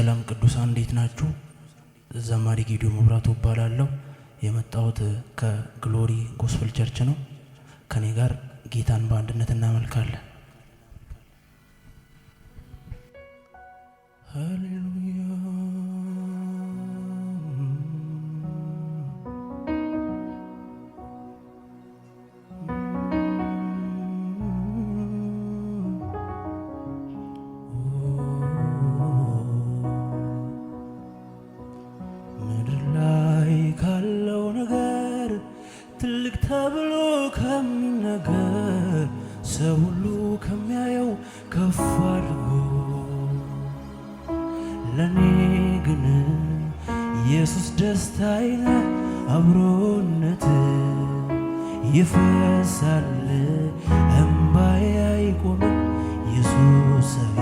ሰላም ቅዱሳን እንዴት ናችሁ? ዘማሪ ጌዲዮ መብራቱ እባላለሁ። የመጣሁት ከግሎሪ ጎስፐል ቸርች ነው። ከኔ ጋር ጌታን በአንድነት እናመልካለን። ሃሌሉያ ትልቅ ተብሎ ከሚነገር ሰው ሁሉ ከሚያየው ከፍ አድርጎ ለኔ ግን ኢየሱስ ደስታዬ ነው። አብሮነት ይፈሳል እምባዬ አይቆምም። ኢየሱስዬ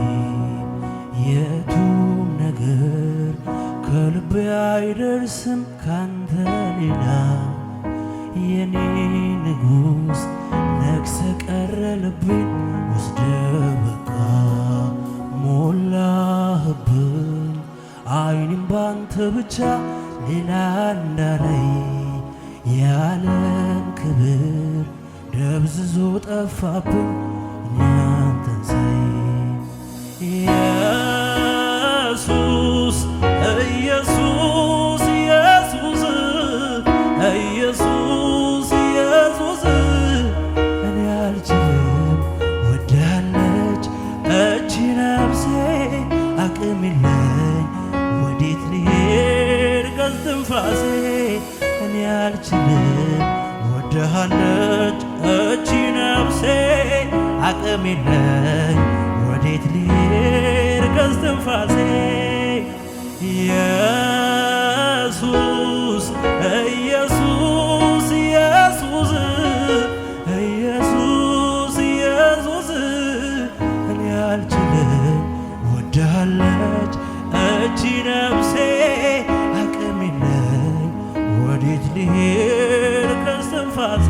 የቱም ነገር ከልቤ አይደርስም ካንተ ሌላ የኔ ንጉስ ነግሰ ቀረ ልቤን ወስደ በቃ ሞላህብኝ። አይኔም ባንተ ብቻ ሌላ እንዳላይ የዓለም ክብር ደብዝዞ ጠፋብኝ እኔ አንተን ሳይ ኢየሱስ ኢየሱስ ኢየሱስ ኢየሱስ ኢየሱስ እኔ አልችልም ወዳለች እቺ ነፍሴ አቅም የለኝ ወዴት ልሄድ ከስትንፋሴ እኔ አልችልም ወዳለች እቺ ነፍሴ አቅም የለኝ ወዴት ልሄድ ከስትንፋሴ ኢየሱስ ኢየሱስ ኢየሱስ ኢየሱስ ኢየሱስ እኔ አልችልም ወዳለች እቺ ነፍሴ አቅም የለኝ ወዴት ልሄድ ከስትንፋሴ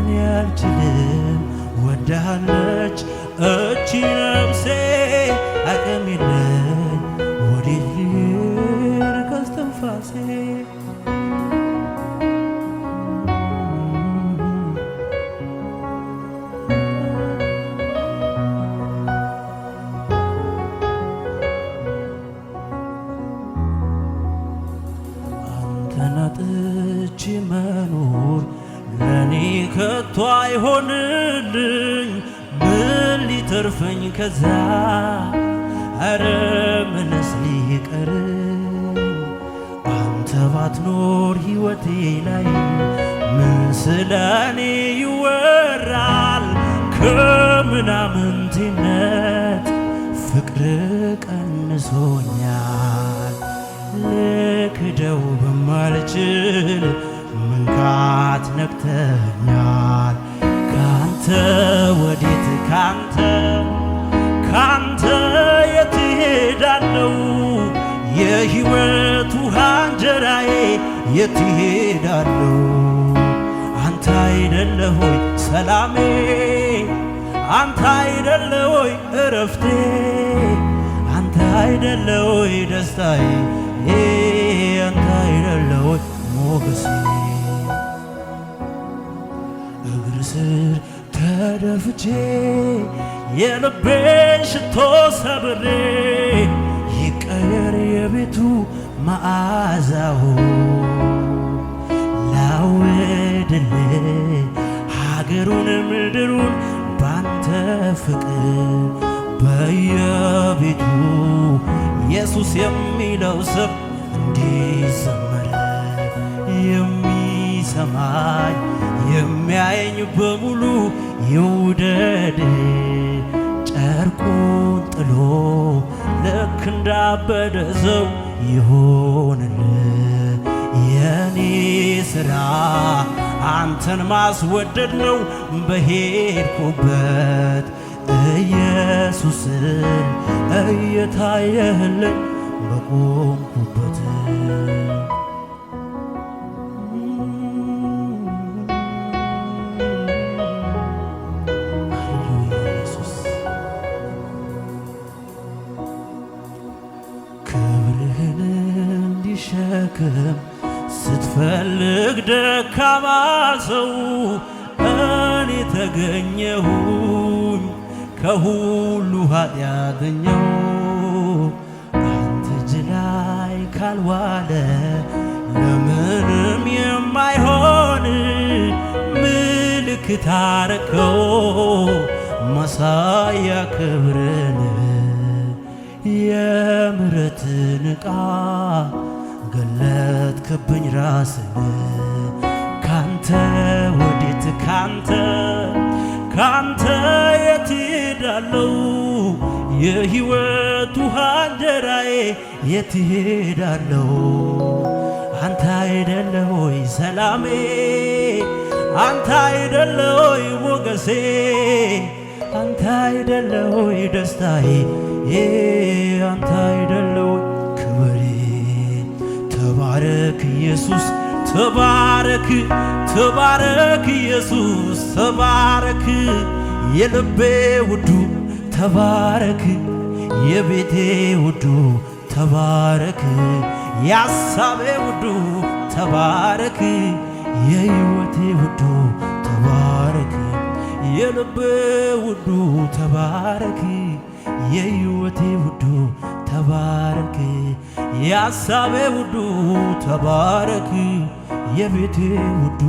እኔ አልችልም ወዳለች እቺ ነፍሴ አቅም የለኝ ወዴት ልሄድ ከስትንፋሴ ተናጥቼ መኖር ለኔ ከቶ አይሆንልኝ። ምን ሊተርፈኝ ከዛ አረ ምንስ ሊቀርኝ? አንተ ባትኖር ሕይወቴ ላይ ምን ስለኔ ይወራል? ከምናምንቴነት ፍቅር ቀንሶኛል። ልክደው በማልችል መንካት ነክተኛል። ካንተ ወዴት ካንተ የት ሄዳለው? የሕይወት ውሃ እንጀራዬ የት ሄዳለው? አንተ አይደለ ሆይ ሰላሜ፣ አንተ አይደለ ሆይ እረፍቴ፣ አንተ አይደለ ሆይ ደስታዬ፣ አንተ አይደለ ሆይ ሞገሴ። እግር ስር ተደፍቼ የልቤን ሽቶ ሰብሬ ይቀየር የቤቱ መዓዛው ላውድል ሀገሩን ምድሩን ባንተ ፍቅር በየቤቱ ኢየሱስ የሚለው ስም እንዲዘመር የሚሰማኝ የሚያየኝ በሙሉ ይውደድ። ጨርቁን ጥሎ ልክ እንዳበደ ሰው ይሆንልህ። የኔ ሥራ አንተን ማስወደድ ነው። በሄድኩበት ኢየሱስን እየታየህልኝ በቆምኩበት ክብርህን እንዲሸከም ስትፈልግ ደካማ ሰው እኔ ተገኘሁኝ ከሁሉ ኃጢአተኛው። አንተ እጅ ላይ ካልዋለ ለምንም የማይሆን ምልክት አረከው ማሳያ ክብርን የምሕረትን ዕቃ ገለጥክብኝ ራስን ካንተ ወዴት ካንተ የት ሄዳለሁ የሕይወት ውሃ እንጀራዬ የት ሄዳለሁ አንተ አይደለህ ወይ ሰላሜ አንተ አይደለህ ወይ ሞገሴ አንተ አይደለህ ወይ ደስታዬ አንተ አይደለህ ወይ ክብሬ ተባረክ ኢየሱስ ተባረክ ተባረክ ኢየሱስ ተባረክ የልቤ ውዱ ተባረክ የቤቴ ውዱ ተባረክ የሐሳቤ ውዱ ተባረክ የሕይወቴ ውዱ ተባረክ የልቤ ውዱ ተባረክ የሕይወቴ ውዱ ተባረክ የሐሳቤ ውዱ ተባረክ የቤቴ ውዱ